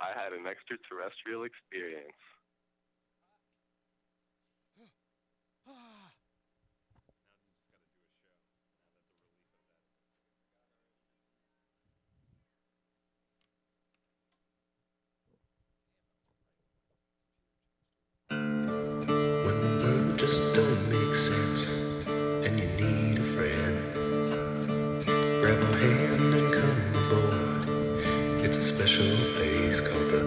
I had an extraterrestrial experience. When the world just don't make sense and you need a friend, grab a hand and come aboard. It's a special place called the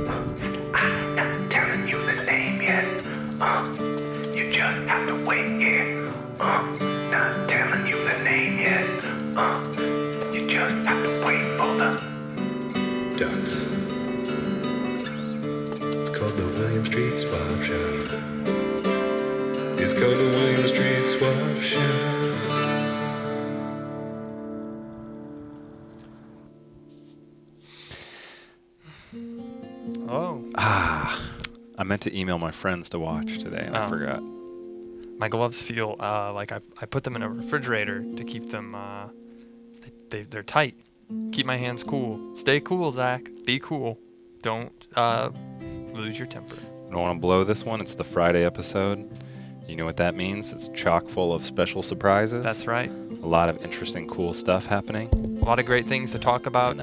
I'm not telling you the name yet. You just have to wait here. Not telling you the name yet. You just have to wait for the ducks. It's called the William Street Swap Shop. It's called the William Street Swap Shop. Oh. I meant to email my friends to watch today, and I forgot. My gloves feel like I put them in a refrigerator to keep them, they're tight. Keep my hands cool. Stay cool, Zach. Be cool. Don't lose your temper. I don't want to blow this one. It's the Friday episode. You know what that means? It's chock full of special surprises. That's right. A lot of interesting, cool stuff happening. A lot of great things to talk about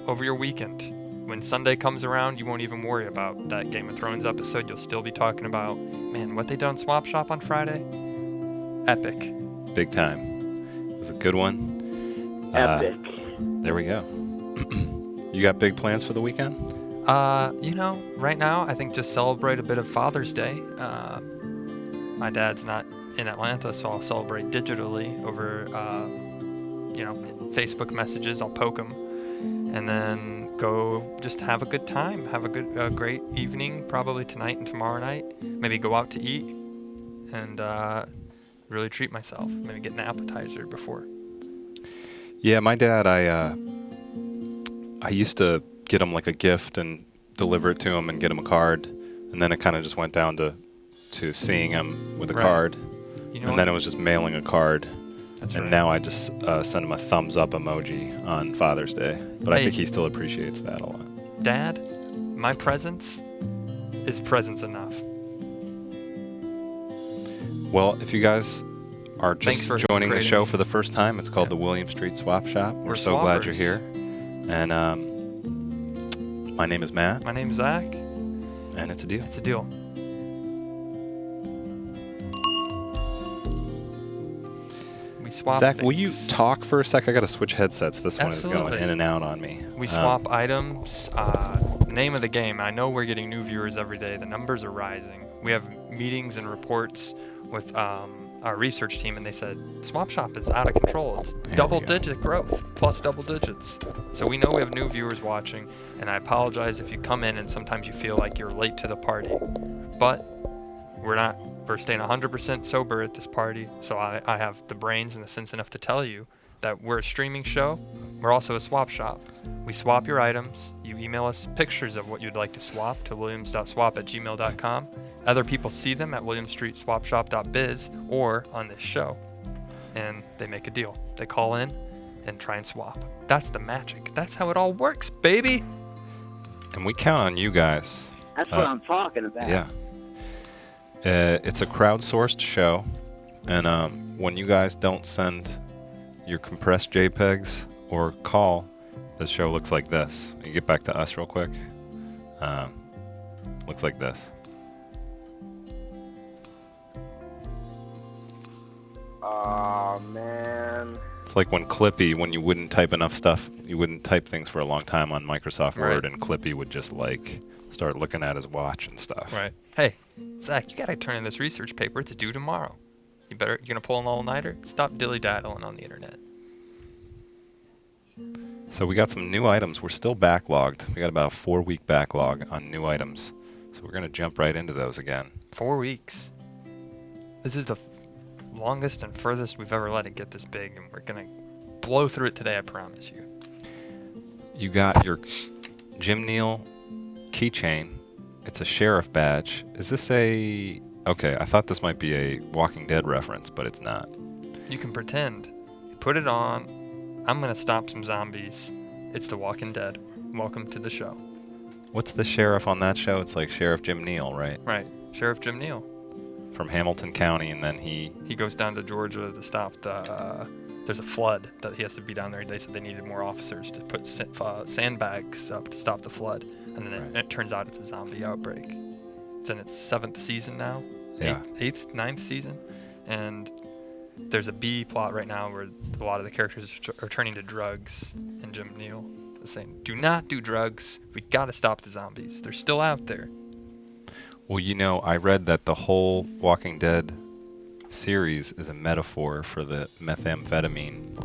over your weekend. When Sunday comes around, you won't even worry about that Game of Thrones episode. You'll still be talking about, man, what they done Swap Shop on Friday? Epic. Big time. It was a good one. Epic. There we go. You got big plans for the weekend? Right now, I think just celebrate a bit of Father's Day. My dad's not in Atlanta, so I'll celebrate digitally over, Facebook messages. I'll poke him. And then go just have a good time. Have a great evening, probably tonight and tomorrow night. Maybe go out to eat and really treat myself. Maybe get an appetizer before. Yeah, my dad, I used to get him like a gift and deliver it to him and get him a card. And then it kind of just went down to seeing him with a card. And then it was just mailing a card. That's and now I just send him a thumbs up emoji on Father's Day. But I think he still appreciates that a lot. Dad, my presence is presence enough. Well, if you guys are just joining the show for the first time, it's called the William Street Swap Shop. We're so glad you're here. And my name is Matt. My name's Zach. And it's a deal. It's a deal. Zach, will you talk for a sec? I got to switch headsets. This Absolutely. One is going in and out on me. We swap items. Name of the game. I know we're getting new viewers every day. The numbers are rising. We have meetings and reports with our research team, and they said Swap Shop is out of control. It's double-digit growth, plus double digits. So we know we have new viewers watching, and I apologize if you come in and sometimes you feel like you're late to the party. But we're not. We're staying 100% sober at this party, so I have the brains and the sense enough to tell you that we're a streaming show. We're also a swap shop. We swap your items. You email us pictures of what you'd like to swap to williams.swap@gmail.com. Other people see them at williamstreetswapshop.biz or on this show, and they make a deal. They call in and try and swap. That's the magic. That's how it all works, baby. And we count on you guys. That's what I'm talking about. Yeah. It's a crowdsourced show, and when you guys don't send your compressed JPEGs or call, the show looks like this. You get back to us real quick. Looks like this. Oh, man. It's like when you wouldn't type enough stuff, you wouldn't type things for a long time on Microsoft Word, and Clippy would just start looking at his watch and stuff. Right. Hey, Zach, you gotta turn in this research paper. It's due tomorrow. You gonna pull an all-nighter? Stop dilly-daddling on the internet. So we got some new items. We're still backlogged. We got about a 4-week backlog on new items. So we're gonna jump right into those again. 4 weeks. This is the longest and furthest we've ever let it get this big, and we're gonna blow through it today, I promise you. You got your Jim Neal keychain. It's a sheriff badge. Is this a... Okay, I thought this might be a Walking Dead reference, but it's not. You can pretend. You put it on. I'm going to stop some zombies. It's The Walking Dead. Welcome to the show. What's the sheriff on that show? It's like Sheriff Jim Neal, right? Right. Sheriff Jim Neal. From Hamilton County, and then he goes down to Georgia to stop the. There's a flood that he has to be down there. They said they needed more officers to put sandbags up to stop the flood, and then it turns out it's a zombie outbreak. It's in its 7th season now. Yeah. 9th season, and there's a B plot right now where a lot of the characters are turning to drugs, and Jim Neal is saying, "Do not do drugs. We gotta stop the zombies. They're still out there." Well, you know, I read that the whole Walking Dead series is a metaphor for the methamphetamine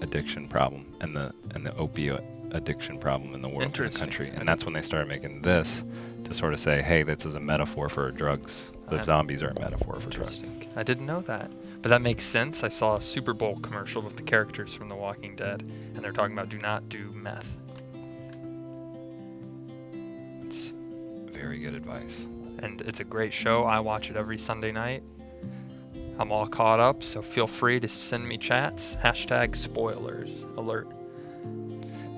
addiction problem and the opioid addiction problem in the world, in the country. And that's when they started making this to sort of say, hey, this is a metaphor for drugs. The zombies are a metaphor for drugs. I didn't know that. But that makes sense. I saw a Super Bowl commercial with the characters from The Walking Dead, and they're talking about do not do meth. It's very good advice. And it's a great show. I watch it every Sunday night. I'm all caught up, so feel free to send me chats. #spoilers alert.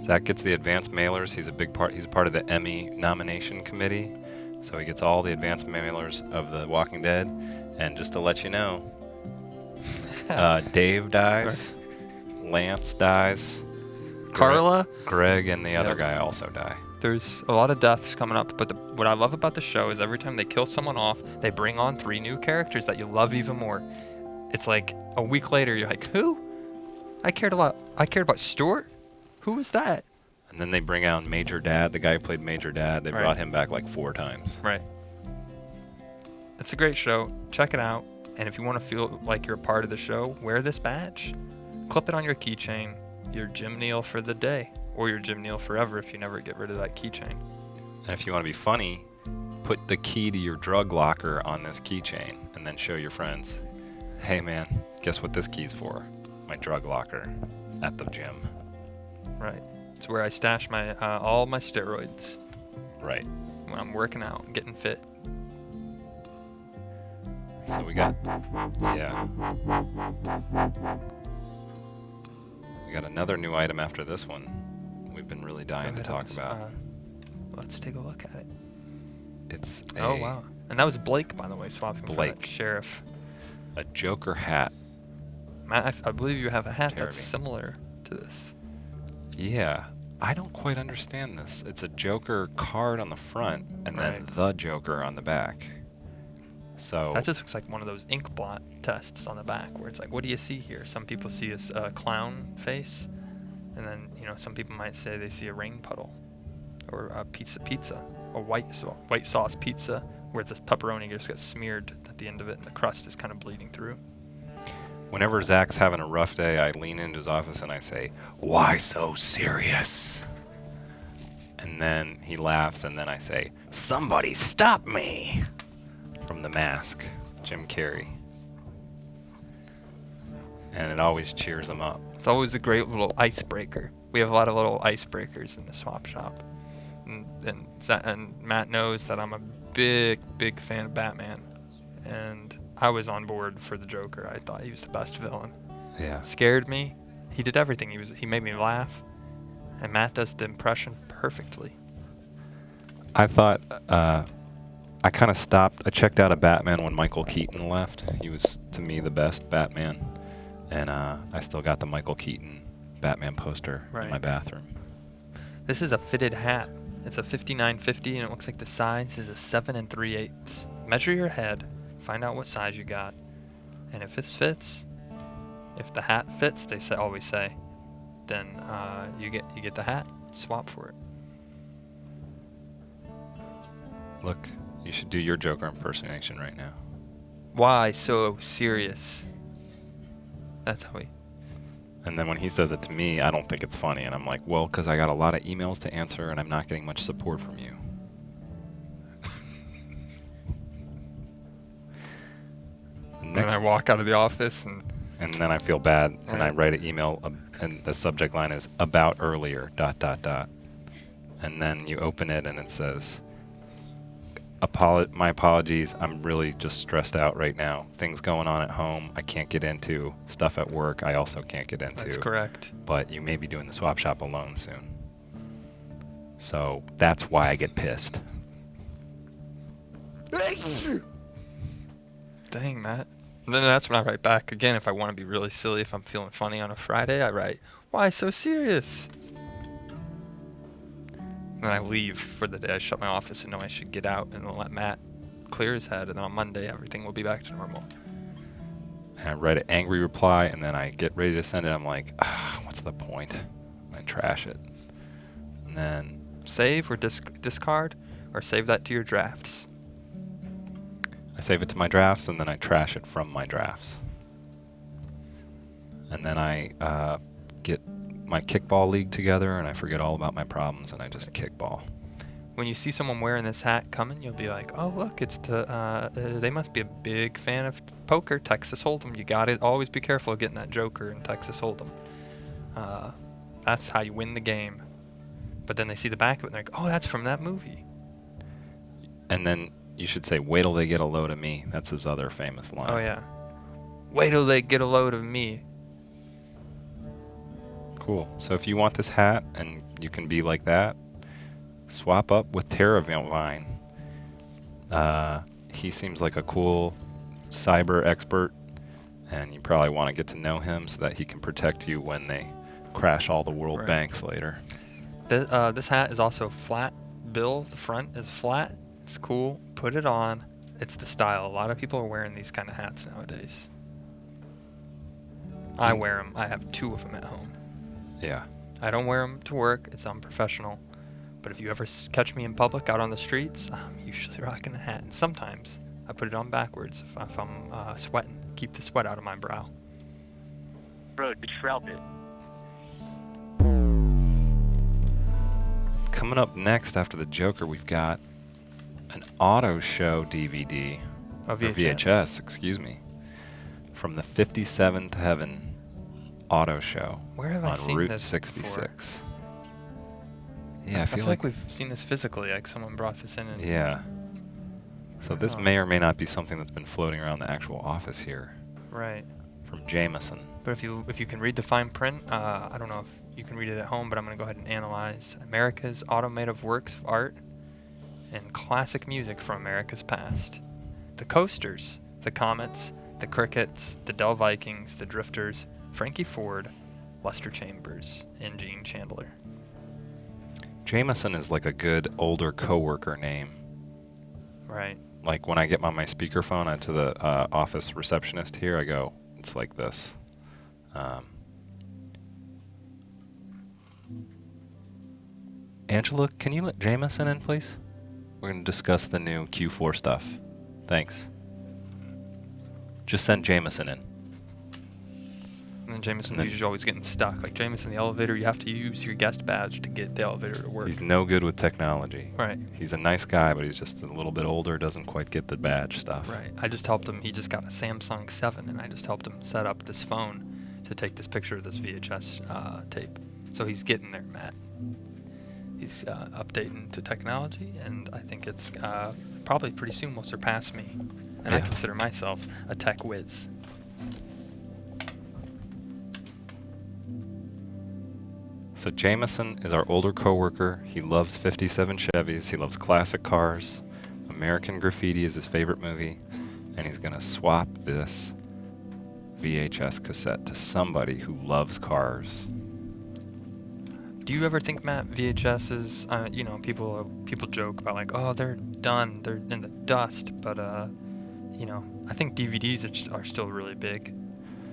Zach gets the advance mailers. He's a part of the Emmy nomination committee. So he gets all the advance mailers of The Walking Dead. And just to let you know, Dave dies, Lance dies, Carla, Greg, and the other guy also die. There's a lot of deaths coming up, but what I love about the show is every time they kill someone off, they bring on 3 new characters that you love even more. It's like a week later, you're like, who? I cared about Stuart? Who was that? And then they bring out Major Dad, the guy who played Major Dad. They brought him back like 4 times. Right. It's a great show. Check it out. And if you want to feel like you're a part of the show, wear this badge. Clip it on your keychain. You're Jim Neal for the day. Or you're Jim Neal forever if you never get rid of that keychain. And if you want to be funny, put the key to your drug locker on this keychain and then show your friends, hey man, guess what this key's for? My drug locker at the gym. Right. It's where I stash my all my steroids. Right. When I'm working out, getting fit. So we got, we got another new item after this one. We've been really dying to talk about. Let's take a look at it. It's oh wow, and that was Blake, by the way, swapping for Blake. that sheriff. A Joker hat. Matt, I believe you have a hat Jeremy. that's similar to this. Yeah, I don't quite understand this. It's a Joker card on the front and then the Joker on the back. So that just looks like one of those ink blot tests on the back where it's like, what do you see here? Some people see a clown face, and then some people might say they see a rain puddle, or a pizza, a white sauce pizza where the pepperoni just gets smeared at the end of it and the crust is kind of bleeding through. Whenever Zach's having a rough day, I lean into his office and I say, "Why so serious?" And then he laughs, and then I say, "Somebody stop me!" From The Mask, Jim Carrey. And it always cheers him up. It's always a great little icebreaker. We have a lot of little icebreakers in the swap shop. And Matt knows that I'm a big fan of Batman. And I was on board for the Joker. I thought he was the best villain. Yeah. Scared me. He did everything. He made me laugh. And Matt does the impression perfectly. I thought, I kind of stopped. I checked out a Batman when Michael Keaton left. He was, to me, the best Batman. And I still got the Michael Keaton Batman poster in my bathroom. This is a fitted hat. It's a 5950, and it looks like the size is a 7 3/8. Measure your head. Find out what size you got. And if this fits, if the hat fits, they always say, then you get the hat. Swap for it. Look, you should do your Joker impersonation right now. Why so serious? That's how we... And then when he says it to me, I don't think it's funny. And I'm like, well, because I got a lot of emails to answer and I'm not getting much support from you. And I walk out of the office and then I feel bad and I write an email and the subject line is about earlier, ... And then you open it and it says, my apologies, I'm really just stressed out right now. Things going on at home I can't get into. Stuff at work I also can't get into. That's correct. But you may be doing the swap shop alone soon. So that's why I get pissed. Dang, Matt. And then that's when I write back again. If I want to be really silly, if I'm feeling funny on a Friday, I write, "Why so serious?" And then I leave for the day. I shut my office and know I should get out and let Matt clear his head. And then on Monday, everything will be back to normal. And I write an angry reply, and then I get ready to send it. I'm like, what's the point? I trash it. And then Save or discard, or save that to your drafts. I save it to my drafts, and then I trash it from my drafts. And then I get my kickball league together, and I forget all about my problems, and I just kickball. When you see someone wearing this hat coming, you'll be like, "Oh, look, it's they must be a big fan of poker, Texas Hold'em." You got it. Always be careful of getting that Joker in Texas Hold'em. That's how you win the game. But then they see the back of it, and they're like, "Oh, that's from that movie." And then you should say, "Wait till they get a load of me." That's his other famous line. Oh yeah. Wait till they get a load of me. Cool. So if you want this hat and you can be like that, swap up with Terravine. He seems like a cool cyber expert, and you probably want to get to know him so that he can protect you when they crash all the world Right. banks later. This hat is also flat bill. The front is flat. It's cool. Put it on. It's the style. A lot of people are wearing these kind of hats nowadays. I wear them. I have 2 of them at home. Yeah. I don't wear them to work. It's unprofessional. But if you ever catch me in public out on the streets, I'm usually rocking a hat. And sometimes I put it on backwards if I'm sweating. Keep the sweat out of my brow. Bro, you shroud it. Coming up next after the Joker, we've got an auto show DVD. Oh, Or VHS, excuse me. From the 57th Heaven auto show Where have I on seen Route this 66. before? Yeah, I feel like we've seen this physically. Like someone brought this in. And yeah. So this Oh. may or may not be something that's been floating around the actual office here Right. from Jameson. But if you can read the fine print, I don't know if you can read it at home, but I'm going to go ahead and analyze America's automotive works of art and classic music from America's past. The Coasters, the Comets, the Crickets, the Dell Vikings, the Drifters, Frankie Ford, Lester Chambers, and Gene Chandler. Jameson is like a good older coworker name. Right. Like when I get on my speakerphone to the office receptionist here, I go, it's like this. Angela, can you let Jameson in, please? We're going to discuss the new Q4 stuff. Thanks. Just send Jameson in. And then Jameson's Then- usually always getting stuck. Like Jameson, the elevator, you have to use your guest badge to get the elevator to work. He's no good with technology. Right. He's a nice guy, but he's just a little bit older, doesn't quite get the badge stuff. Right. I just helped him. He just got a Samsung 7, and I just helped him set up this phone to take this picture of this VHS tape. So he's getting there, Matt. He's updating to technology, and I think it's probably pretty soon will surpass me. And I Yeah. consider myself a tech whiz. So Jameson is our older coworker. He loves 57 Chevys. He loves classic cars. American Graffiti is his favorite movie. And he's going to swap this VHS cassette to somebody who loves cars. Do you ever think, Matt, VHSs, people joke about like, oh, they're done, they're in the dust, but, I think DVDs are still really big.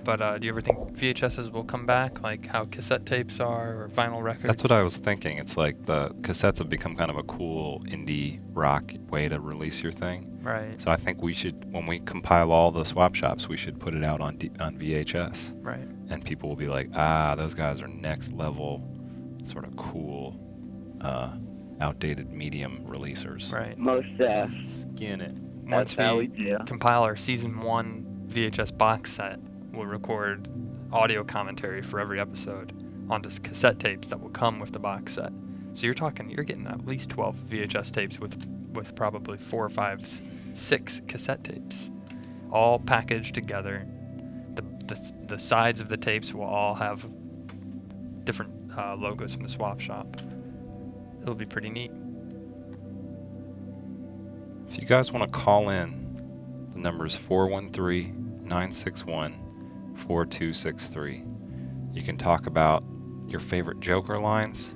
But do you ever think VHSs will come back, like how cassette tapes are or vinyl records? That's what I was thinking. It's like the cassettes have become kind of a cool indie rock way to release your thing. Right, So I think we should, when we compile all the swap shops, we should put it out on VHS. right. And people will be like, those guys are next level, sort of cool, outdated medium releasers. Right. Most Skin it. Once how we we do. compile our season 1 VHS box set, we'll record audio commentary for every episode onto cassette tapes that will come with the box set. So you're getting at least 12 VHS tapes with probably 4 or 5, 6 cassette tapes, all packaged together. The sides of the tapes will all have different logos from the swap shop. It'll be pretty neat. If you guys want to call in, the number is 413-961-4263. You can talk about your favorite Joker lines.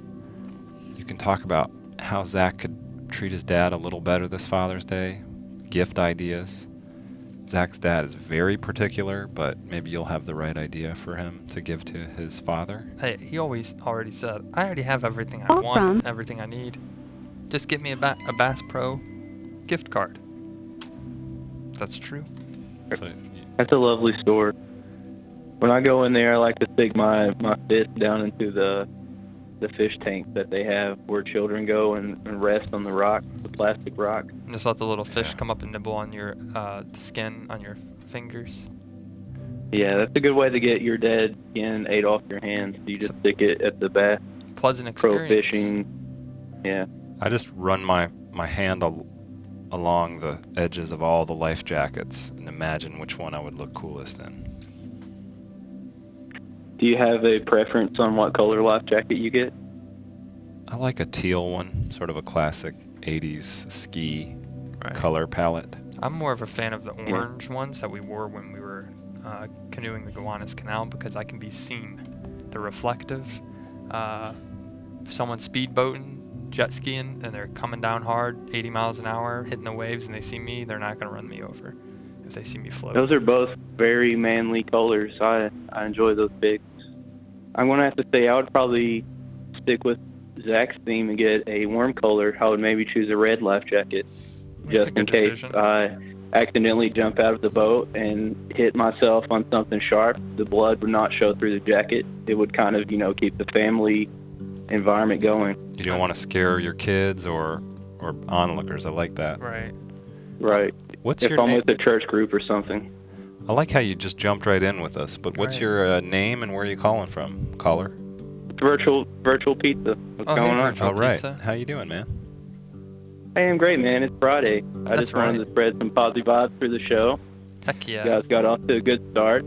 You can talk about how Zach could treat his dad a little better this Father's Day. Gift ideas. Zach's dad is very particular, but maybe you'll have the right idea for him to give to his father. Hey, he already said, I already have everything I want, everything I need. Just get me a Bass Pro gift card. That's true. So, That's a lovely store. When I go in there, I like to stick my fist down into the fish tank that they have where children go and rest on the rock, the plastic rock. And just let the little fish come up and nibble on your the skin on your fingers. Yeah, that's a good way to get your dead skin ate off your hands. You just stick it at the Bass Pleasant Pro experience. Fishing. Yeah. I just run my hand along the edges of all the life jackets and imagine which one I would look coolest in. Do you have a preference on what color life jacket you get? I like a teal one, sort of a classic 80s ski Right. color palette. I'm more of a fan of the orange ones that we wore when we were canoeing the Gowanus Canal because I can be seen. They're reflective. If someone's speedboating, jet skiing, and they're coming down hard, 80 miles an hour, hitting the waves, and they see me, they're not going to run me over if they see me float. Those are both very manly colors. I enjoy those picks. I'm going to have to say I would probably stick with Zach's theme and get a warm color. I would maybe choose a red life jacket That's a just in good case decision. I accidentally jump out of the boat and hit myself on something sharp. The blood would not show through the jacket. It would kind of, keep the family environment going. You don't want to scare your kids or onlookers. I like that. Right. Right. What's If your I'm name? with a church group or something. I like how you just jumped right in with us, but what's Right. your name and where are you calling from, caller? It's virtual pizza. What's Oh, hey, going on? Virtual All right. Pizza. How you doing, man? Hey, I'm great, man. It's Friday. I That's just wanted right. to spread some positive vibes through the show. Heck yeah. You guys got off to a good start.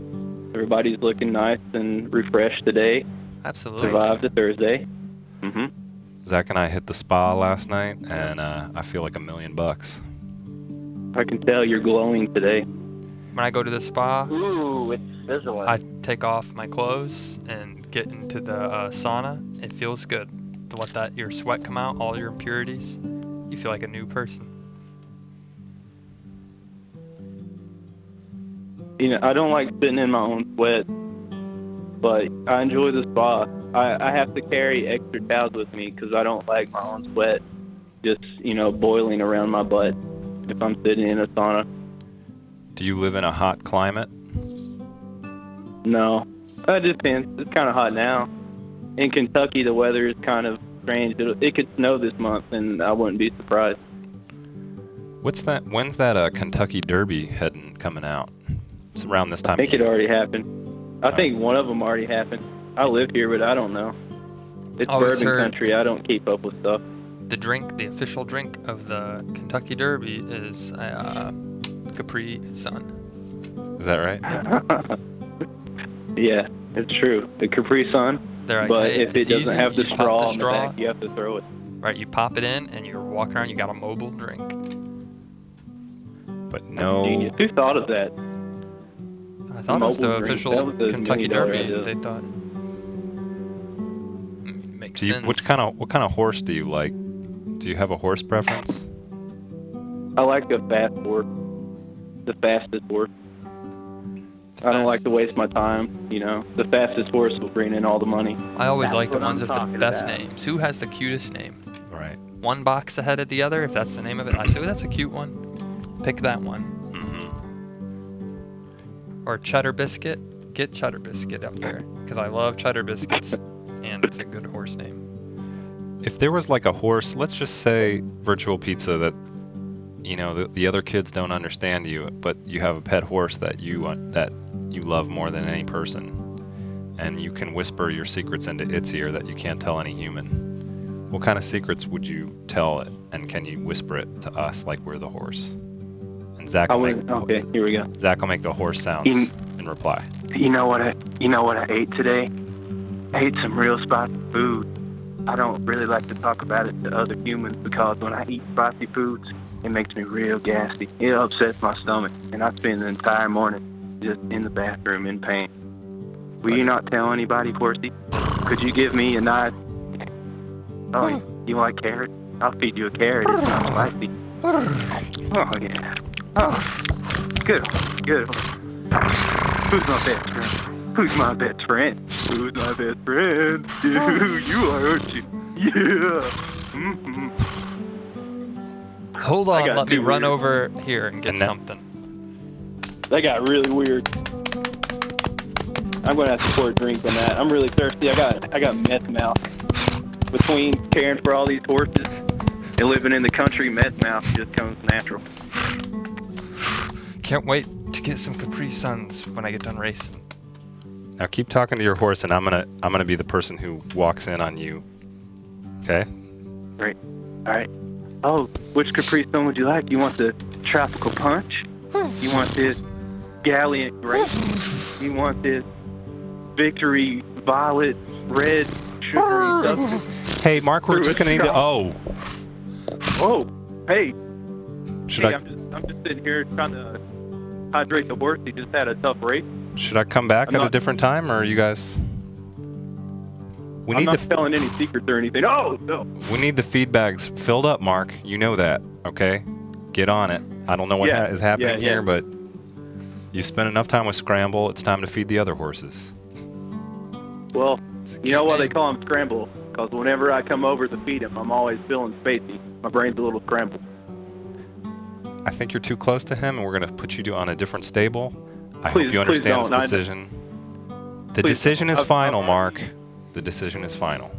Everybody's looking nice and refreshed today. Absolutely. Survived the Thursday. Mm-hmm. Zach and I hit the spa last night, and I feel like $1 million. I can tell you're glowing today. When I go to the spa, Ooh, it's sizzling. I take off my clothes and get into the sauna. It feels good to let your sweat come out, all your impurities. You feel like a new person. I don't like sitting in my own sweat, but I enjoy the spa. I have to carry extra towels with me because I don't like my own sweat just, boiling around my butt if I'm sitting in a sauna. Do you live in a hot climate? No. It depends. It's kind of hot now. In Kentucky, the weather is kind of strange. It could snow this month, and I wouldn't be surprised. What's that? When's that Kentucky Derby coming out? It's around this time. I think of it year. already happened. I think one of them already happened. I live here, but I don't know. It's Always bourbon heard- country. I don't keep up with stuff. The official drink of the Kentucky Derby is Capri Sun. Is that right? Yeah, it's true. The Capri Sun. They're like, But hey, if it it's doesn't easy, have the you pop straw the on the straw, back, you have to throw it. right? You pop it in, and you're walking around. You got a mobile drink. But no. Genius. Who thought of that? I thought it was the Mobile drink. official That was a Kentucky million-dollar Derby. idea. They thought. Makes Do you, sense. what kind of horse do you like? Do you have a horse preference? I like a fast horse. The fastest horse. I don't like to waste my time. The fastest horse will bring in all the money. I always That's like the what I'm ones with the talking best about. names. Who has the cutest name? Right. One box ahead of the other, if that's the name of it. I say, oh, that's a cute one. Pick that one. Mm-hmm. Or Cheddar Biscuit. Get Cheddar Biscuit up there. Because I love Cheddar Biscuits. And it's a good horse name. If there was like a horse, let's just say Virtual Pizza, that the other kids don't understand you, but you have a pet horse that you love more than any person, and you can whisper your secrets into its ear that you can't tell any human. What kind of secrets would you tell it, and can you whisper it to us like we're the horse? And Zach will make Here we go. Zach will make the horse sounds in reply. You know what I ate today? I ate some real spicy food. I don't really like to talk about it to other humans because when I eat spicy foods, it makes me real gassy. It upsets my stomach, and I spend the entire morning just in the bathroom in pain. Will you not tell anybody, Horsey? Could you give me a nice... Oh, you like carrot? I'll feed you a carrot. It's not spicy. Oh, yeah. Oh, good. Who's my best friend? Who's my best friend? Who's my best friend? You are, aren't you? Yeah. Mm-hmm. Hold on, got let me too run weird. over here and get And that- something. That got really weird. I'm gonna have to pour a drink on that. I'm really thirsty. I got meth mouth. Between caring for all these horses and living in the country, meth mouth just comes natural. Can't wait to get some Capri Suns when I get done racing. Now keep talking to your horse, and I'm gonna be the person who walks in on you. Okay? Great. All right. Oh, which Capri Sun would you like? You want the Tropical Punch? You want this Gallant Grape? You want this Victory Violet Red Sugary Substance? Hey, Mark, we're just gonna need to. Oh, Oh, hey. should Hey, I I'm just sitting here trying to hydrate the horse. He just had a tough race. should I come back I'm at a not- different time, or are you guys? We I'm need not the telling any secrets or anything. Oh, no. we need the feed bags filled up, Mark. You know that, okay? Get on it. I don't know what Yeah, is happening yeah. here, but you spent enough time with Scramble. It's time to feed the other horses. Well, you know why they call him Scramble? Because whenever I come over to feed him, I'm always feeling spacey. My brain's a little scrambled. I think you're too close to him, and we're gonna put you on a different stable. I Please- hope you please understand this don't. decision. The Please decision don't. is I've- final, I've- Mark. The decision is final.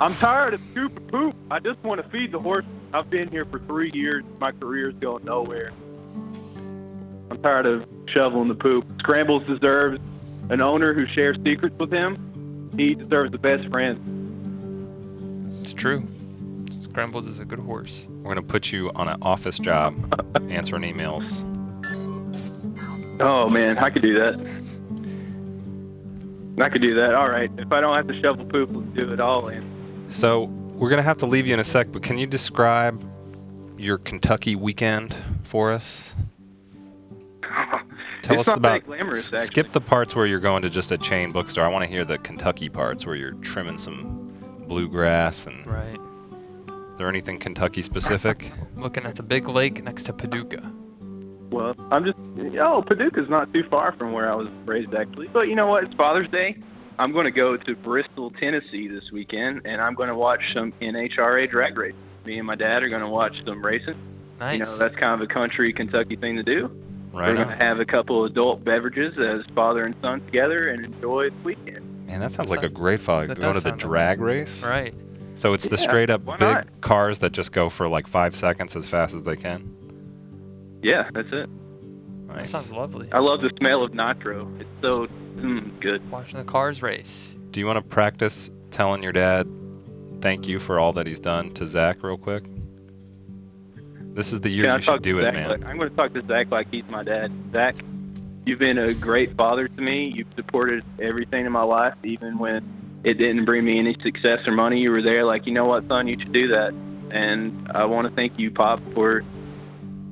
I'm tired of scooping poop. I just want to feed the horse. I've been here for 3 years. My career's going nowhere. I'm tired of shoveling the poop. Scrambles deserves an owner who shares secrets with him. He deserves the best friend. It's true. Scrambles is a good horse. We're gonna put you on an office job, answering emails. Oh, man, I could do that. I could do that. All right. If I don't have to shovel poop, let's do it all in. So we're gonna have to leave you in a sec, but can you describe your Kentucky weekend for us? Tell It's us not about. that glamorous, actually. Skip the parts where you're going to just a chain bookstore. I want to hear the Kentucky parts where you're trimming some bluegrass. And Right. is there anything Kentucky specific? Looking at the big lake next to Paducah. Well, Paducah's not too far from where I was raised, actually. But you know what? It's Father's Day. I'm going to go to Bristol, Tennessee this weekend, and I'm going to watch some NHRA drag race. Me and my dad are going to watch some racing. Nice. You know, that's kind of a country Kentucky thing to do. Right We're going on. to have a couple adult beverages as father and son together and enjoy the weekend. Man, that sounds That like a sound- great father. that Going to does the sound like- drag race. Right. So it's the Yeah, straight up why big not? cars that just go for like 5 seconds as fast as they can. Yeah, that's it. That Nice. sounds lovely. I love the smell of nitro. It's so good. Watching the cars race. Do you want to practice telling your dad thank you for all that he's done to Zach real quick? This is the year Can I you talk should to do it, Zach man. I'm going to talk to Zach like he's my dad. Zach, you've been a great father to me. You've supported everything in my life, even when it didn't bring me any success or money. You were there like, you know what, son, you should do that. And I want to thank you, Pop, for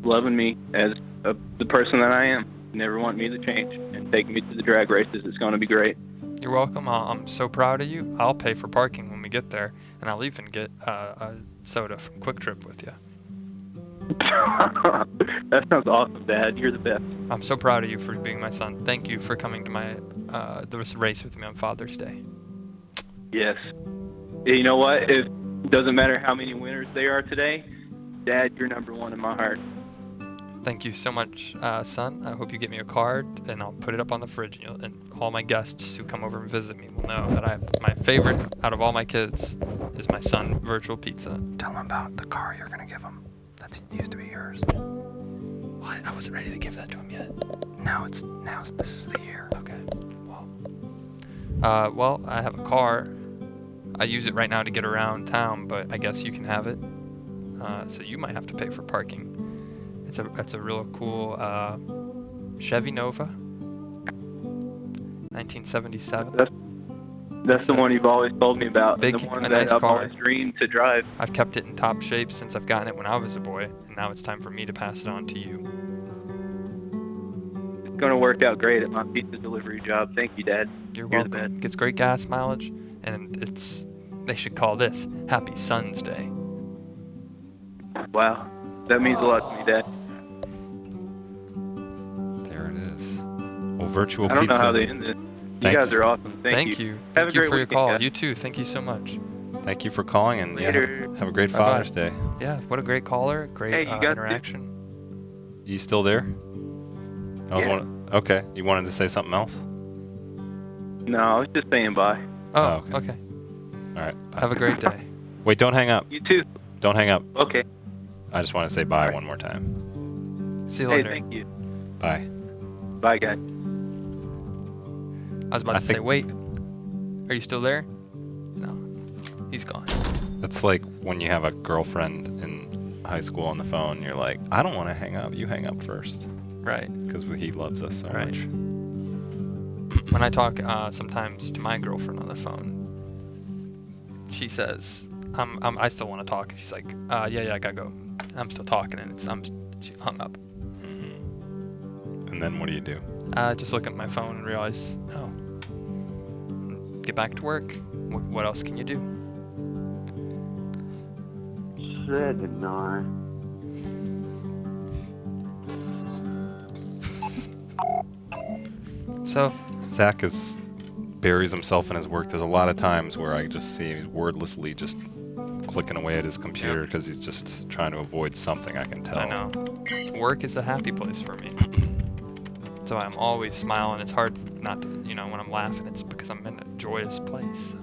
loving me as the person that I am. Never want me to change and take me to the drag races. It's going to be great. You're welcome. I'm so proud of you. I'll pay for parking when we get there, and I'll even get a soda from Quick Trip with you. That sounds awesome, Dad. You're the best. I'm so proud of you for being my son. Thank you for coming to my this race with me on Father's Day. Yes. You know what? It doesn't matter how many winners there are today. Dad, you're number one in my heart. Thank you so much, son. I hope you get me a card, and I'll put it up on the fridge. And all my guests who come over and visit me will know that I have my favorite out of all my kids is my son, Virtual Pizza. Tell him about the car you're going to give him. That used to be yours. What? I wasn't ready to give that to him yet. Now this is the year. Okay. Well, I have a car. I use it right now to get around town, but I guess you can have it. So you might have to pay for parking. It's a real cool Chevy Nova, 1977. That's It's the a one you've always told me about. big- the one a that nice I've car. always dreamed to drive. I've kept it in top shape since I've gotten it when I was a boy, and now it's time for me to pass it on to you. It's going to work out great at my pizza delivery job. Thank you, Dad. You're You're the welcome. Gets great gas mileage, and they should call this Happy Sun's Day. Wow. That means a lot to me, Dad. There it is. Well, virtual I don't pizza. know how they end it. You Thanks. guys are awesome. Thank you. Have Thank a you great for your weekend, call. guys. You too. Thank you so much. Thank you for calling, and yeah, Later. have a great Bye-bye. Father's Day. Yeah, what a great caller. Great Hey, you guys interaction. You still there? Yeah. Okay. You wanted to say something else? No, I was just saying bye. Oh, Oh, okay. All right. Bye. Have a great day. Wait, don't hang up. You too. Don't hang up. Okay. I just want to say bye All right. one more time. See you Hey, later. thank you. Bye. Bye, guys. I was about I to say, think- wait, are you still there? No, he's gone. That's like when you have a girlfriend in high school on the phone. You're like, I don't want to hang up. You hang up first, Right. because he loves us so Right. much. When I talk sometimes to my girlfriend on the phone, she says, I still want to talk. She's like, yeah, I gotta go. I'm still talking, and she hung up. Hmm. And then what do you do? Just look at my phone and realize, oh, get back to work. What else can you do? Seminar. So, Zach buries himself in his work. There's a lot of times where I just see him wordlessly just clicking away at his computer because he's just trying to avoid something, I can tell. I know. Work is a happy place for me. So I'm always smiling. It's hard not to, when I'm laughing, it's because I'm in a joyous place.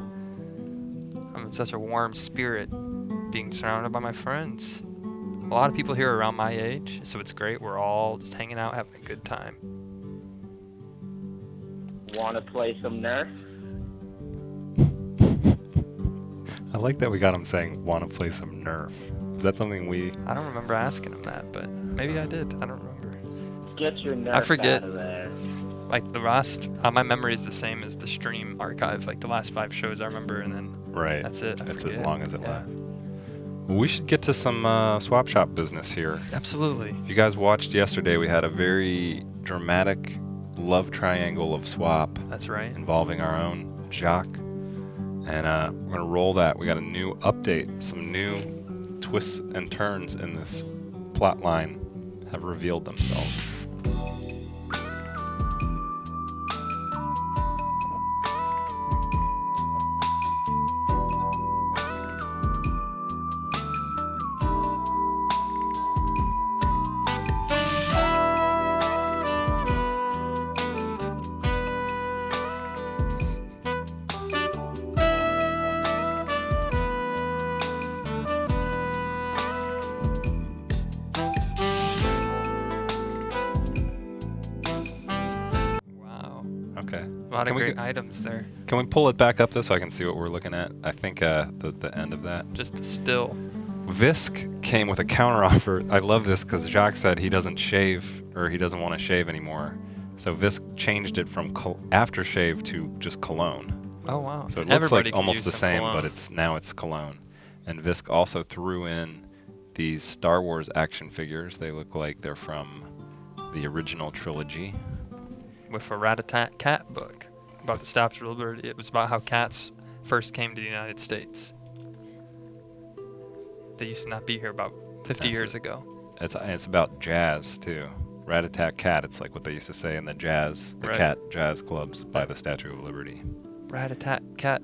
I'm in such a warm spirit being surrounded by my friends. A lot of people here are around my age, so it's great. We're all just hanging out, having a good time. Want to play some Nerf? I like that we got him saying, want to play some Nerf. Is that something we... I don't remember asking him that, but maybe I did. I don't remember. Get your Nerf I forget. out of there. Like the last, my memory is the same as the stream archive. Like the last 5 shows I remember, and then Right. that's it. I That's as forget. long as it Yeah. lasts. Well, we should get to some swap shop business here. Absolutely. If you guys watched yesterday, we had a very dramatic love triangle of swap That's right. involving our own Jock. And we're going to roll that. We got a new update. Some new twists and turns in this plot line have revealed themselves. Wow. Okay. A lot Can of we great go- items there. Can we pull it back up though so I can see what we're looking at? I think the end of that. Just still. Visk came with a counteroffer. I love this because Jacques said he doesn't shave, or he doesn't want to shave anymore. So Visk changed it from aftershave to just cologne. Oh wow. So it looks Everybody like can almost use the some same, cologne. but now it's cologne. And Visk also threw in these Star Wars action figures. They look like they're from the original trilogy. with a Rat-a-tat cat book about the Statue of Liberty. It was about how cats first came to the United States. They used to not be here about 50 That's years it. ago. It's about jazz too. Rat-a-tat-cat. It's like what they used to say in the Right. cat jazz clubs by the Statue of Liberty. Rat-a-tat cat,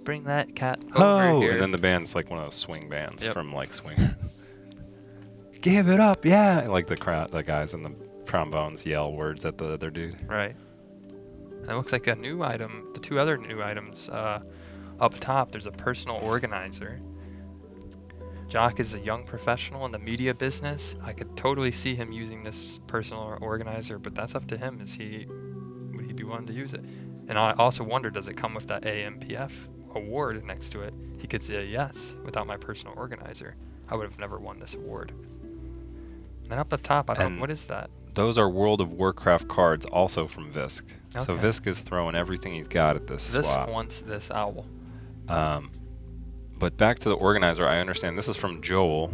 bring that cat over Oh, here. and then the band's like one of those swing bands Yep. from like Swing. Give it up, yeah! And like the guys in the trombones yell words at the other dude. Right. And it looks like a new item. The 2 other new items up top. There's a personal organizer. Jock is a young professional in the media business. I could totally see him using this personal organizer, but that's up to him. Would he be willing to use it? And I also wonder, does it come with that AMPF award next to it? He could say yes. Without my personal organizer, I would have never won this award. And up the top, And what is that? Those are World of Warcraft cards, also from Visk. So Okay. Visk is throwing everything he's got at this This swap. wants this owl. But back to the organizer, I understand this is from Joel,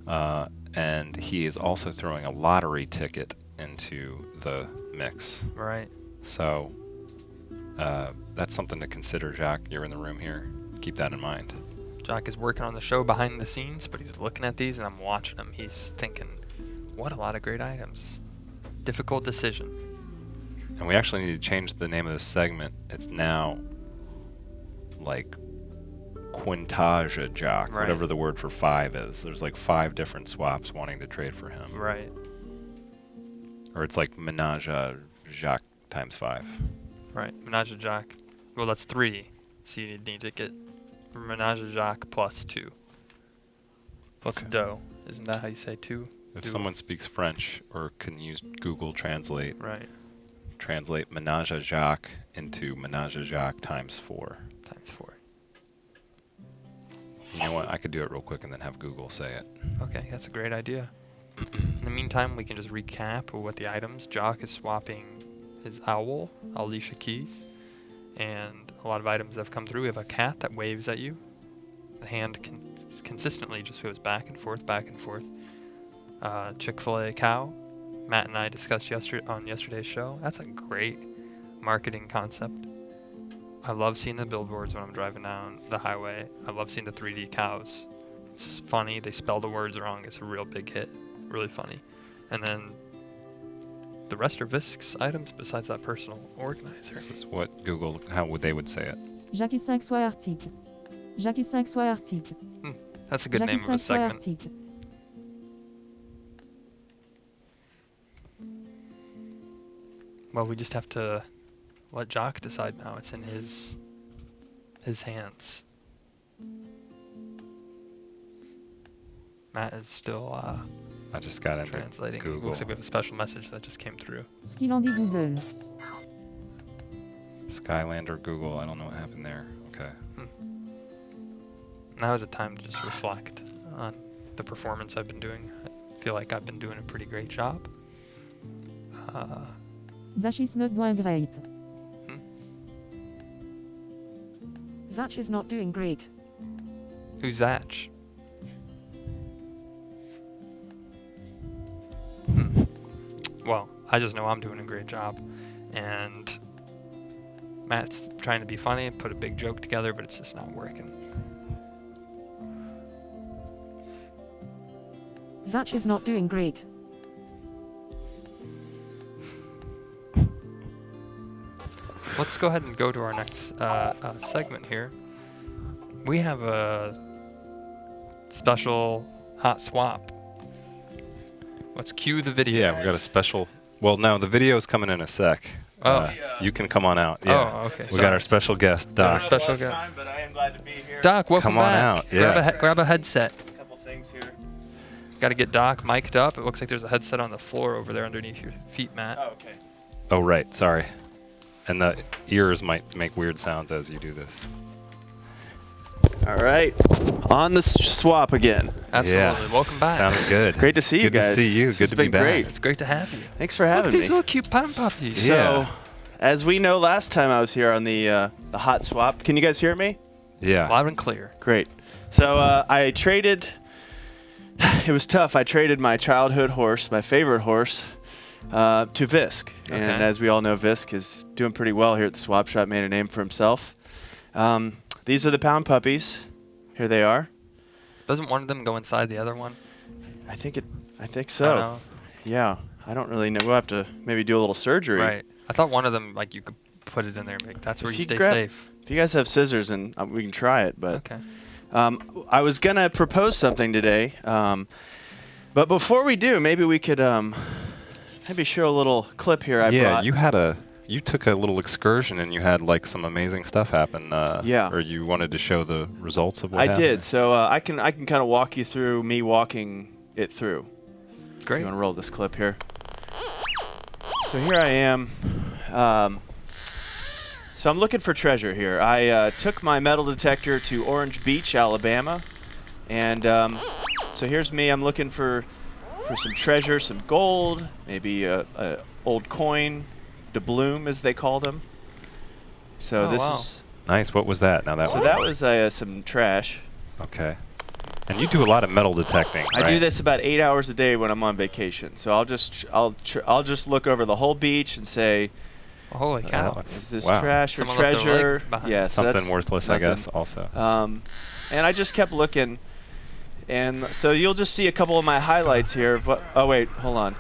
and he is also throwing a lottery ticket into the mix. Right. So that's something to consider, Jack. You're in the room here. Keep that in mind. Jock is working on the show behind the scenes, but he's looking at these and I'm watching him. He's thinking, what a lot of great items. Difficult decision. And we actually need to change the name of this segment. It's now like Quintage Jock, Right. whatever the word for 5 is. There's like 5 different swaps wanting to trade for him. Right. Or it's like Menage a Jacques times 5. Right. Menage a Jacques. Well, that's 3. So you need to get Menage a Jacques plus 2. Plus Okay. dough. Isn't that how you say 2? If Do- someone speaks French or can use Google Translate, Right. translate Menage a Jacques into Menage a Jacques times 4. Times 4. You know what? I could do it real quick and then have Google say it. Okay, that's a great idea. In the meantime, we can just recap what the items. Jock is swapping his owl, Alicia Keys, and a lot of items that have come through. We have a cat that waves at you. The hand consistently just goes back and forth, back and forth. Chick-fil-A cow. Matt and I discussed on yesterday's show. That's a great marketing concept. I love seeing the billboards when I'm driving down the highway. I love seeing the 3D cows. It's funny. They spell the words wrong. It's a real big hit. Really funny. And then the rest are Visk's items besides that personal organizer. This is what Google, how would they would say it. Jacques 5 soit article. Jacques 5 soit article. That's a good Jacques name of a 5 soit segment. article. Well, we just have to let Jock decide now. It's in his hands. Matt is still I just got into translating. Google. Looks like we have a special message that just came through. Ce qu'il en dit Google. Skylander Google. I don't know what happened there. Okay. Now is a time to just reflect on the performance I've been doing. I feel like I've been doing a pretty great job. Zach is not doing great. Zach is not doing great. Who's Zach? Well, I just know I'm doing a great job. And Matt's trying to be funny and put a big joke together, but it's just not working. Zach is not doing great. Let's go ahead and go to our next segment here. We have a special hot swap. Let's cue the video. Yeah, we got a special. Well, no, the video is coming in a sec. Oh. You can come on out. Yeah. Oh, okay. We got our special guest, Doc. Special guest. Time, but I am glad to be here. Doc, welcome Come on back. out, yeah. Grab a headset. A couple things here. Got to get Doc mic'd up. It looks like there's a headset on the floor over there underneath your feet, Matt. Oh, okay. Oh, right. Sorry. And the ears might make weird sounds as you do this. All right, on the swap again. Absolutely. Yeah. Welcome back. Sounds good. Great to see you Good guys. to see you. This Good has to be been back. great. It's great to have you. Thanks for Look having at me. these little cute pound puppies. Yeah. So, as we know, last time I was here on the hot swap. Can you guys hear me? Yeah. Loud and clear. Great. So I traded. It was tough. I traded my childhood horse, my favorite horse, to Visk. And Okay. as we all know, Visk is doing pretty well here at the swap shop. Made a name for himself. These are the pound puppies. Here they are. Doesn't one of them go inside the other one? I think I so. don't know. Yeah. I don't really know. We'll have to maybe do a little surgery. Right. I thought one of them, like, you could put it in there and make, that's where If you you stay grab- safe. If you guys have scissors, and we can try it, but. Okay. I was gonna propose something today, but before we do, maybe we could maybe show a little clip here. I brought. You took a little excursion and you had like some amazing stuff happen. Yeah. Or you wanted to show the results of what I happened? did. So I can kind of walk you through me walking it through. Great. You want to roll this clip here? So here I am. So I'm looking for treasure here. I took my metal detector to Orange Beach, Alabama, and so here's me. I'm looking for for some treasure, some gold, maybe a old coin, doubloon as they call them. So this is nice. What was that? Now that so that was some trash. Okay. And you do a lot of metal detecting, right? I do this about 8 hours a day when I'm on vacation. So I'll just look over the whole beach and say, holy cow! Is this trash or treasure? Yeah, so something worthless, nothing. I guess. Also. And I just kept looking, and so you'll just see a couple of my highlights here. Of what, oh wait, hold on.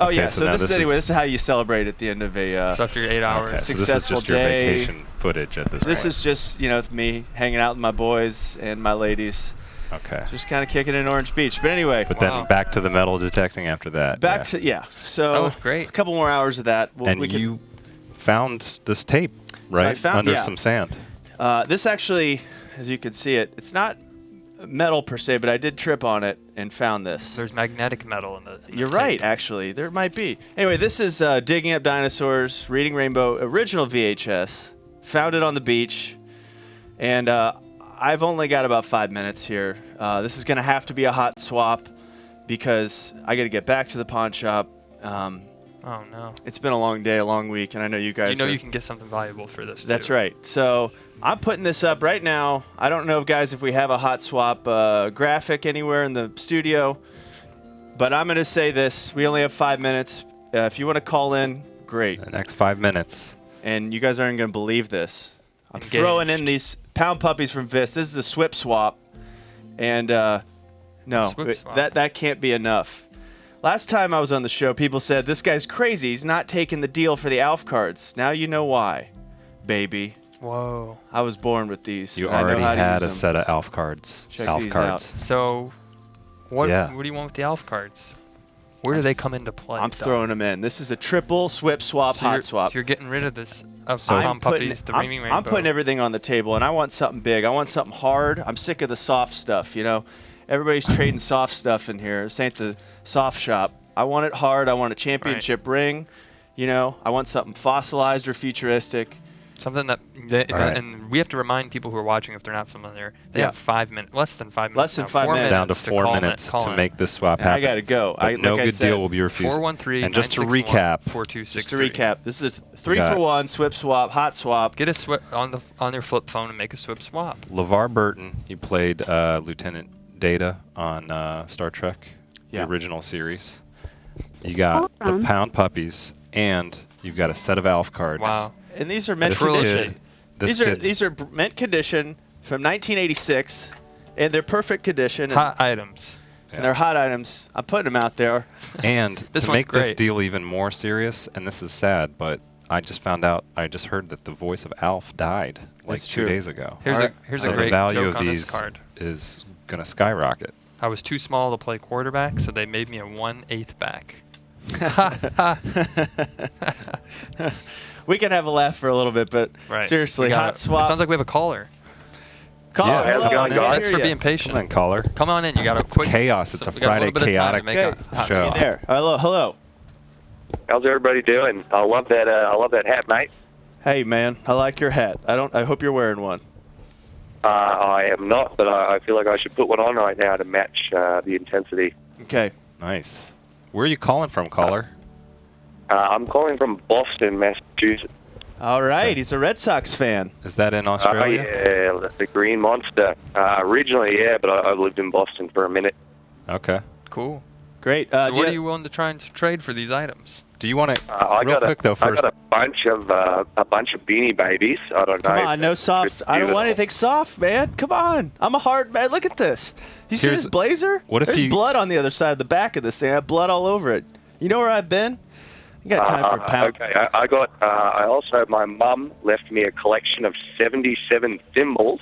Oh okay, yeah, so this is how you celebrate at the end of a so after your 8 hours, okay, successful so this is just day. Your vacation footage at this point. This is just me hanging out with my boys and my ladies. Okay. Just kind of kicking in Orange Beach. But anyway. But then back to the metal detecting after that. Back to So that was great. A couple more hours of that. You found this tape, right? So under some sand. This actually, as you can see it's not metal per se, but I did trip on it and found this. There's magnetic metal in the You're right, actually. There might be. Anyway, this is Digging Up Dinosaurs, Reading Rainbow, original VHS. Found it on the beach. And I've only got about 5 minutes here. This is going to have to be a hot swap because I got to get back to the pawn shop. Oh, no. It's been a long day, a long week, and I know you guys you can get something valuable for this, That's right. So I'm putting this up right now. I don't know, guys, if we have a hot swap graphic anywhere in the studio, but I'm going to say this. We only have 5 minutes. If you want to call in, great. The next 5 minutes. And you guys aren't going to believe this. I'm throwing in these pound puppies from Vis. This is a SWIP swap. And no, that can't be enough. Last time I was on the show, people said, this guy's crazy. He's not taking the deal for the ALF cards. Now you know why, baby. Whoa. I was born with these. You already had a set of ALF cards. Check ALF these cards. out. So what do you want with the ALF cards? Where do they come into play? I'm throwing them in. This is a triple SWIP swap, hot swap. So you're getting rid of this Pound Puppies, the Reading Rainbow. I'm putting everything on the table, and I want something big. I want something hard. I'm sick of the soft stuff, Everybody's trading soft stuff in here. This ain't the soft shop. I want it hard. I want a championship ring. I want something fossilized or futuristic. Something that, and we have to remind people who are watching, if they're not familiar, they have 5 minutes, less than 5 minutes. Less than 5 minutes. Down to 4 minutes to make this swap happen. I got to go. No good deal will be refused. 413 And just to recap, this is a 3-for-1 SWIP swap, hot swap. Get a SWIP on your flip phone and make a SWIP swap. LeVar Burton, he played Lieutenant Data on Star Trek, the original series. You got the Pound Puppies, and you've got a set of ALF cards. Wow. And these are mint condition. These are mint condition from 1986, and they're perfect condition. Hot items. And they're hot items. I'm putting them out there. And to make this deal even more serious, and this is sad, but I just heard that the voice of Alf died like 2 days ago. Here's a great the value joke of on these this card. Is going to skyrocket. I was too small to play quarterback, so they made me a 1/8 back. We can have a laugh for a little bit, but seriously, hot swap. It sounds like we have a caller. Caller, how's it going, guys? Thanks for being patient. Come on, caller. Come on in. You got a quick chaos. It's a Friday chaotic show. You there? Hello. How's everybody doing? I love that. I love that hat, mate. Hey, man, I like your hat. I hope you're wearing one. I am not, but I feel like I should put one on right now to match the intensity. Okay. Nice. Where are you calling from, caller? I'm calling from Boston, Massachusetts. All right. He's a Red Sox fan. Is that in Australia? Yeah, the Green Monster. Originally, yeah, but I've lived in Boston for a minute. Okay. Cool. Great. So what are you willing to try and trade for these items? Do you want to real quick though? First, I got a bunch of Beanie Babies. I don't know. Come on, no soft. I don't want anything soft, man. Come on. I'm a hard man. Look at this. You see this blazer? What if There's blood on the other side of the back of this thing. I have blood all over it. You know where I've been? You got time for a pound. Okay. I also, my mum left me a collection of 77 thimbles.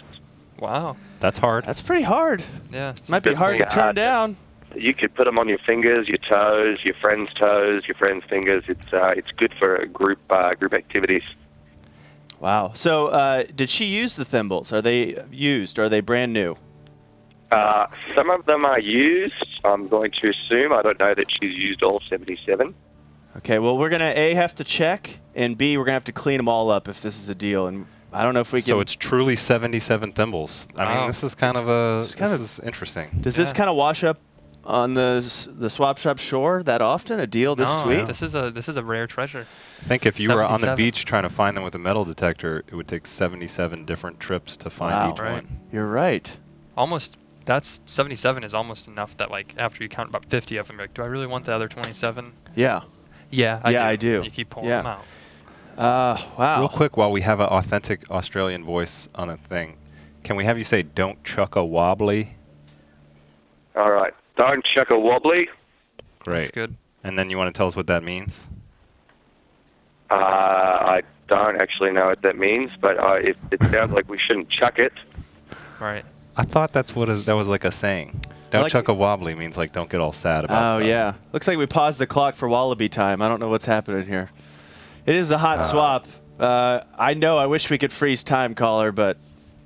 Wow. That's hard. That's pretty hard. Yeah. Might be hard to turn down. You could put them on your fingers, your toes, your friend's fingers. It's good for group activities. Wow. So, did she use the thimbles? Are they used? Are they brand new? Some of them are used. I'm going to assume. I don't know that she's used all 77. Okay. Well, we're gonna have to check, and B, we're gonna have to clean them all up if this is a deal. And I don't know if we can. So it's truly 77 thimbles. I mean, this is kind of this is interesting. Does this kind of wash up on the swap shop shore that often? A deal this sweet? This is a rare treasure. I think if you were on the 77. beach trying to find them with a metal detector, it would take 77 different trips to find each one. You're right. Almost. That's 77 is almost enough that like after you count about 50 of them, you're like, do I really want the other 27? Yeah. Yeah, I do. You keep pulling them out. Wow. Real quick, while we have an authentic Australian voice on a thing, can we have you say, don't chuck a wobbly? All right. Don't chuck a wobbly. Great. That's good. And then you want to tell us what that means? I don't actually know what that means, but it sounds like we shouldn't chuck it. Right. I thought that was like a saying. Don't chuck a wobbly means like don't get all sad about stuff. Oh, yeah. Looks like we paused the clock for wallaby time. I don't know what's happening here. It is a hot swap. I know I wish we could freeze time, caller, but...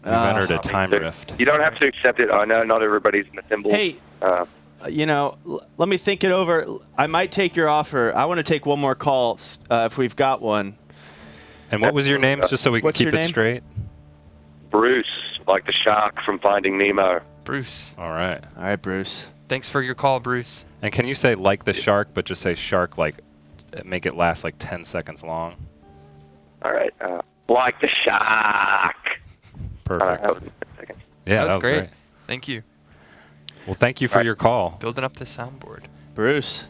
We've entered a time rift. You don't have to accept it. I know not everybody's in the thimble. Hey, let me think it over. I might take your offer. I want to take one more call if we've got one. And what was your name, just so we can keep it straight? Bruce, like the shark from Finding Nemo. Bruce. All right. All right, Bruce. Thanks for your call, Bruce. And can you say like the shark, but just say shark, like make it last like 10 seconds long? All right. Like the shark. Perfect. That was 10 seconds. Yeah, that was great. Thank you. Well, thank you for your call. Building up the soundboard. Bruce.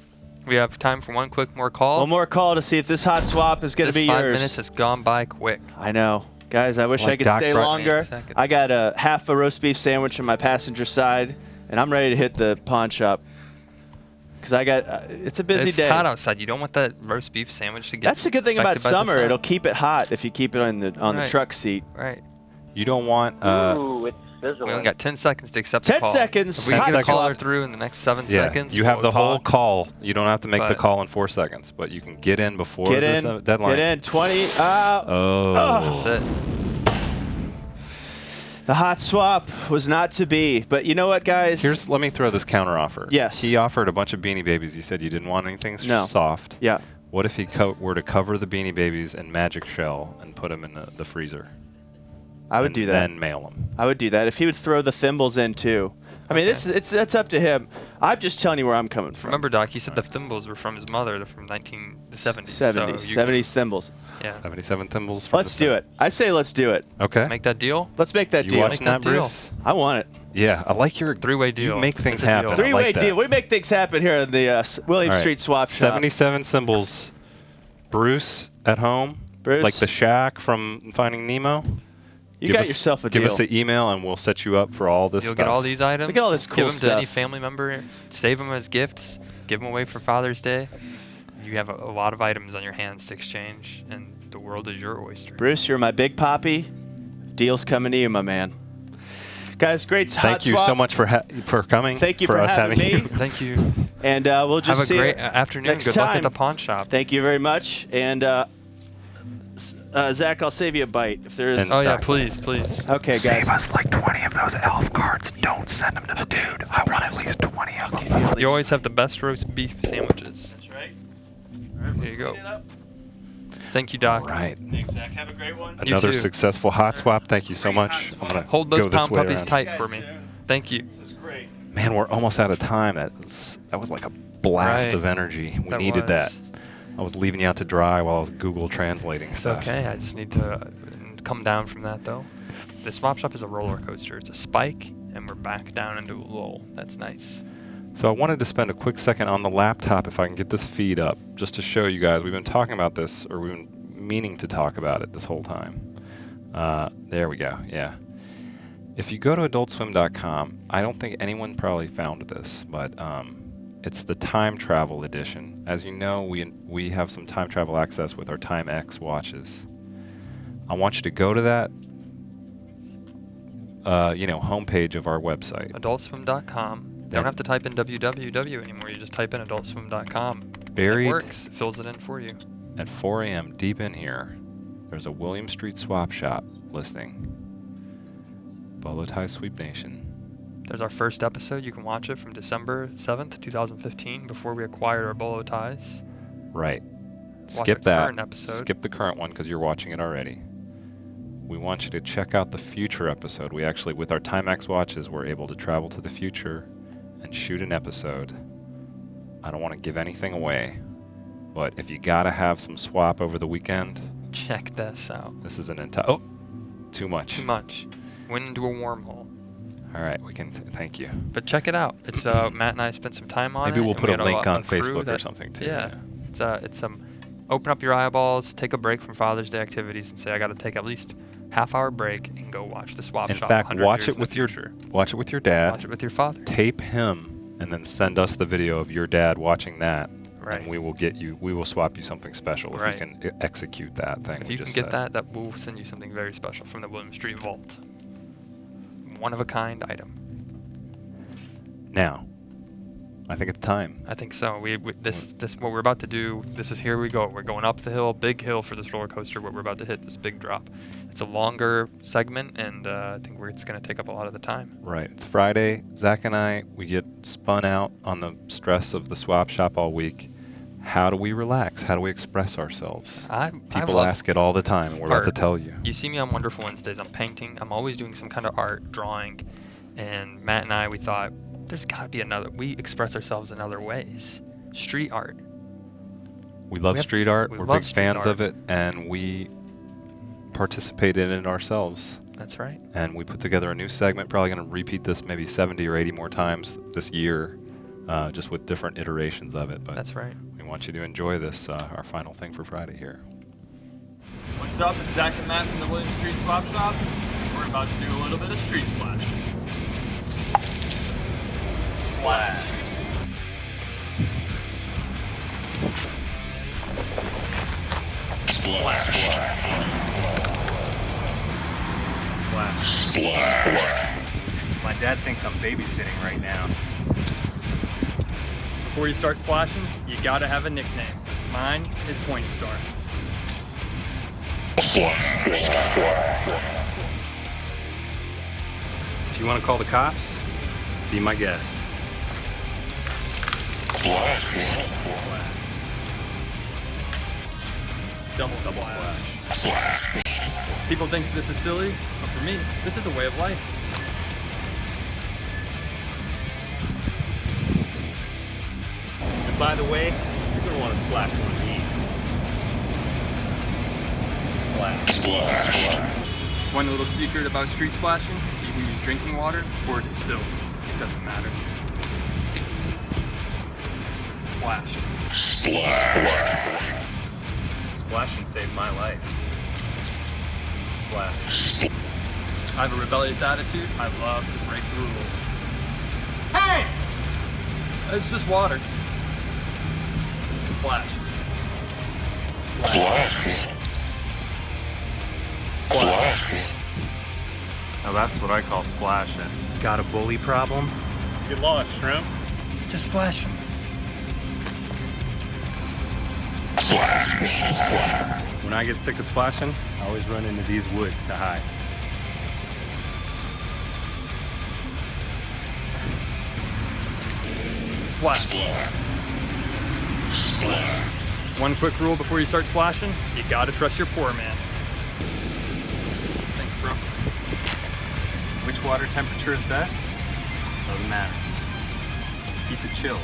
We have time for one quick more call. One more call to see if this hot swap is going to be yours. 5 minutes has gone by quick. I know. Guys, I wish I could stay longer. I got a half a roast beef sandwich on my passenger side, and I'm ready to hit the pawn shop. Because I got, it's a busy day. It's hot outside. You don't want that roast beef sandwich to get That's the good thing about summer. It'll keep it hot if you keep it on the truck seat. Right. You don't want... Ooh, it's sizzling. We only got 10 seconds to accept the 10 call. seconds. If we can get a caller through in the next 7 seconds, you have the whole talk. call. You don't have to make the call in 4 seconds, but you can get in before the deadline. Get in. 20. That's it. The hot swap was not to be, but you know what, guys? Let me throw this counter offer. Yes. He offered a bunch of Beanie Babies. You said you didn't want anything soft. Yeah. What if he were to cover the Beanie Babies in Magic Shell and put them in the freezer? I would do that. Then mail them. I would do that if he would throw the thimbles in too. I mean, that's up to him. I'm just telling you where I'm coming from. Remember, Doc, he said the thimbles were from his mother. They're from the 70s. 70s thimbles. Yeah. 77 thimbles. Let's do it. I say let's do it. Okay. Make that deal? Let's make that You deal. watching that, Bruce? I want it. Yeah, I like your three-way deal. You make things It's a happen. deal. Three-way deal. We make things happen here in the William Street Swap Shop. 77 symbols. Bruce at home. Bruce. Like the shack from Finding Nemo. You got yourself a deal. Give us an email and we'll set you up for all this You'll stuff. get all these items. Look at all this cool Give them stuff. to any family member. Save them as gifts. Give them away for Father's Day. You have a lot of items on your hands to exchange, and the world is your oyster. Bruce, you're my big poppy. Deal's coming to you, my man. Guys, great hot Thank you swap. so much for coming. Thank you for us having me. you. Thank you. And we'll just have a see great you afternoon. next Good time. luck at the pawn shop. Thank you very much. And Zach, I'll save you a bite if there's. Oh yeah, please. Okay, guys. Save us like 20 of those elf cards and don't send them to the dude. I want at least 20 of them. You always have the best roast beef sandwiches. That's right. There you go. Thank you, Doc. Right. Thanks, Zach. Have a great one. Another too. successful hot swap. Thank you so much. I'm gonna Hold those go this pound way puppies around. tight for me. Thank you. It was great. Man, we're almost out of time. That was like a blast Right. of energy. We That needed that. was. I was leaving you out to dry while I was Google translating It's stuff. okay. I just need to come down from that, though. The swap shop is a roller coaster. It's a spike, and we're back down into a lull. That's nice. So I wanted to spend a quick second on the laptop if I can get this feed up, just to show you guys. We've been talking about this, or we've been meaning to talk about it this whole time. There we go. Yeah. If you go to adultswim.com, I don't think anyone probably found this, but it's the time travel edition. As you know, we have some time travel access with our Time X watches. I want you to go to that, homepage of our website. Adultswim.com. Don't have to type in www anymore. You just type in adultswim.com. Buried It works. It fills it in for you. at 4 a.m. deep in here, there's a William Street Swap Shop listing. Bolo Tie Sweep Nation. There's our first episode. You can watch it from December 7th, 2015, before we acquired our bolo ties. Right. Watch Skip the that. current episode. Skip the current one because you're watching it already. We want you to check out the future episode. We actually, with our Timex watches, we're able to travel to the future and shoot an episode. I don't want to give anything away, but if you gotta have some swap over the weekend, check this out. This is an entire. Oh, too much. Too much. Went into a wormhole. All right, we can. Thank you. But check it out. It's Matt and I spent some time on it. Maybe we'll put a link on crew Facebook or something too. Yeah. It's some open up your eyeballs, take a break from Father's Day activities, and say I got to take at least half-hour break and go watch the swap shop. In fact, watch it with your dad. Watch it with your father. Tape him, and then send us the video of your dad watching that. Right. And we will swap you something special if you can execute that thing. If you can get that we'll send you something very special from the William Street Vault. One of a kind item. Now, I think it's time. I think so. This what we're about to do. This is here we go. We're going up the hill, big hill for this roller coaster. Where we're about to hit this big drop. It's a longer segment, and I think it's going to take up a lot of the time. Right. It's Friday. Zach and I, we get spun out on the stress of the swap shop all week. How do we relax? How do we express ourselves? People ask it all the time, and we're about to tell you. You see me on Wonderful Wednesdays. I'm painting. I'm always doing some kind of art, drawing. And Matt and I, we thought, there's got to be we express ourselves in other ways. Street art. We love street art. We're big fans of it, and we participate in it ourselves. That's right. And we put together a new segment, probably going to repeat this maybe 70 or 80 more times this year, just with different iterations of it. But that's right. We want you to enjoy this, our final thing for Friday here. What's up? It's Zach and Matt from the William Street Swap Shop. We're about to do a little bit of street splash. Splash. Splash. Splash. Splash. My dad thinks I'm babysitting right now. Before you start splashing, you gotta have a nickname. Mine is Pointy Star. If you want to call the cops, be my guest. Double splash. People think this is silly, but for me, this is a way of life. And by the way, you're going to want to splash one of these. Splash. One little secret about street splashing, you can use drinking water or distilled. It doesn't matter. Splashed. Splashing saved my life. Splash. I have a rebellious attitude. I love to break the rules. Hey! It's just water. Splash. Splash. Now that's what I call splashing. Got a bully problem? Get lost, shrimp. Just splash him. When I get sick of splashing, I always run into these woods to hide. Splash. One quick rule before you start splashing, you gotta trust your poor man. Thanks, bro. Which water temperature is best? Doesn't matter. Just keep it chill.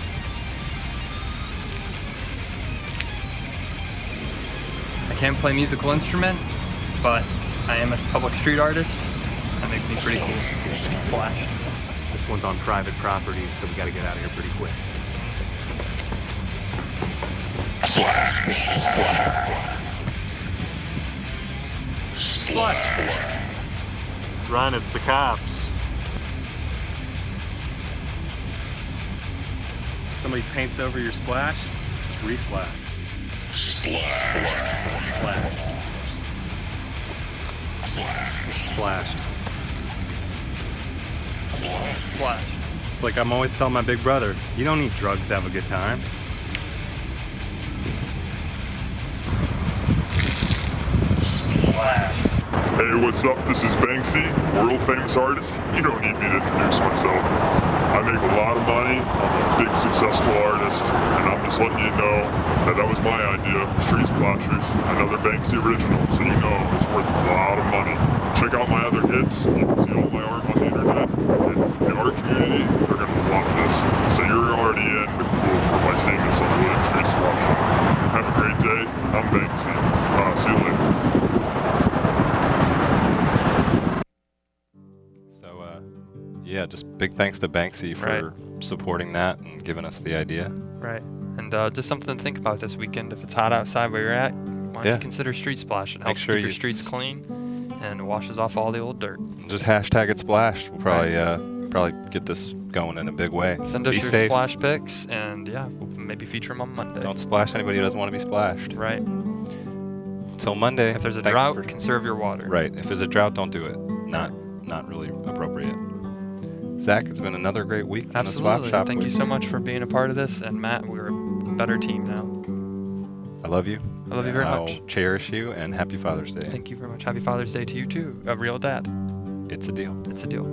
I can't play musical instrument, but I am a public street artist. That makes me pretty cool. Splashed. This one's on private property, so we gotta get out of here pretty quick. Splash. Run, it's the cops. Somebody paints over your splash, just re-splash. Splashed. Splash. It's like I'm always telling my big brother, you don't need drugs to have a good time. Hey, what's up? This is Banksy, world famous artist. You don't need me to introduce myself. I make a lot of money. I'm a big successful artist, and I'm just letting you know that was my idea. Street Splashers, another Banksy original, so you know it's worth a lot of money. Check out my other hits. You can see all my art on the internet, and the art community, they're going to love this. So you're already in the groove for by seeing this on the William Street Swap Shop. Have a great day. I'm Banksy. See you later. So, yeah, just big thanks to Banksy for supporting that and giving us the idea. Right. And just something to think about this weekend. If it's hot outside where you're at, why don't you consider Street Splash? It helps keep your streets clean and washes off all the old dirt. Just hashtag it splashed. We'll probably get this going in a big way. Send us your splash pics, and we'll maybe feature them on Monday. Don't splash anybody who doesn't want to be splashed. Right. Until Monday. If there's a drought, conserve your water. Right. If there's a drought, don't do it. Not really appropriate. Zach, it's been another great week in the Swap Shop. Thank you so much for being a part of this. And Matt, we're a better team now. I love you. I love you very much. I'll cherish you, and happy Father's Day. Thank you very much. Happy Father's Day to you too, a real dad. It's a deal. It's a deal.